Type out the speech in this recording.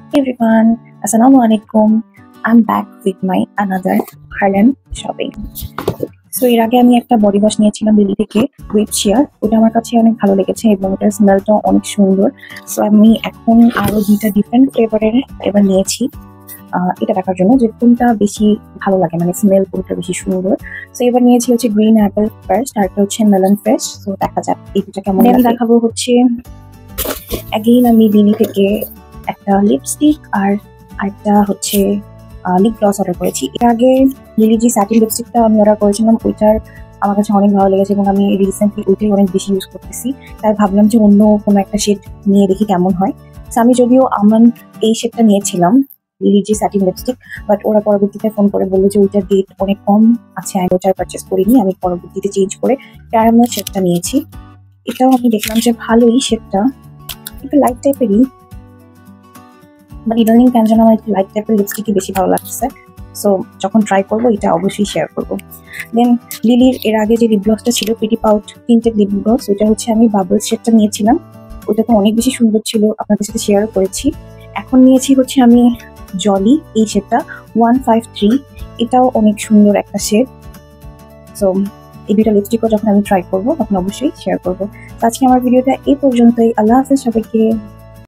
Everyone, Assalamualaikum. I'm back with my another Harlem shopping. So এর আগে আমি একটা বডি ওয়াশ নিয়েছিলাম দিল্লি থেকে উইথ শিয়ার। ওটা আমার কাছে অনেক ভালো লেগেছে এবং ওটার স্মেলটাও অনেক সুন্দর। সো আমি এখন আরো দুইটা ডিফারেন্ট ফ্লেভারের এবার নিয়েছি এটা দেখার জন্য যে কোনটা বেশি ভালো লাগে, মানে স্মেল কোনটা বেশি সুন্দর। সো এবার নিয়েছি হচ্ছে গ্রিন অ্যাপেল ফার্স্ট, আর একটা হচ্ছে মেলন ফ্রেশ। সো দেখা যাক এই দুটা কেমন। দেখাবো হচ্ছে অ্যাগেইন আমি দিল্লি থেকে একটা লিপস্টিক আর একটা হচ্ছে লিপ গ্লস অর্ডার করেছি। এর আগে লিলি যে স্যাটিন লিপস্টিকটা আমি অর্ডার করেছিলাম, ওইটার আমার কাছে অনেক ভালো লেগেছে এবং আমি রিসেন্টলি ওইটাই অনেক বেশি ইউজ করতেছি। তাই ভাবলাম যে অন্য কোনো একটা শেড নিয়ে দেখি কেমন হয়। আমি যদিও এই শেডটা নিয়েছিলাম লিলি যে স্যাটিন লিপস্টিক, বাট ওরা পরবর্তীতে ফোন করে বললো যে ওইটার ডেট অনেক কম আছে, আমি ওইটার পারচেস করিনি। আমি পরবর্তীতে চেঞ্জ করে ক্যারামেল শেডটা নিয়েছি। এটাও আমি দেখলাম যে ভালোই শেডটা, একটু লাইট টাইপেরই, বাট ইদানিং কেন যেন আমার একটু লাইট টাইপের লিপস্টিকই বেশি ভালো লাগছে। সো যখন ট্রাই করবো এটা অবশ্যই শেয়ার করবো। দেন লিলির এর আগে যে লিপ গ্লসটা ছিল প্রিটি পাউট তিনটে লিপ গ্লস, ওইটা হচ্ছে আমি বাবলস শেডটা নিয়েছিলাম। ওইটা তো অনেক বেশি সুন্দর ছিল, আপনাদের সাথে শেয়ারও করেছি। এখন নিয়েছি হচ্ছে আমি জলি এই শেডটা 153, এটাও অনেক সুন্দর একটা শেড। সো এই দুটো লিপস্টিকও যখন আমি ট্রাই করবো তখন অবশ্যই শেয়ার করবো। আজকে আমার ভিডিওটা এই পর্যন্তই। আল্লাহ হাফেজ সবাইকে।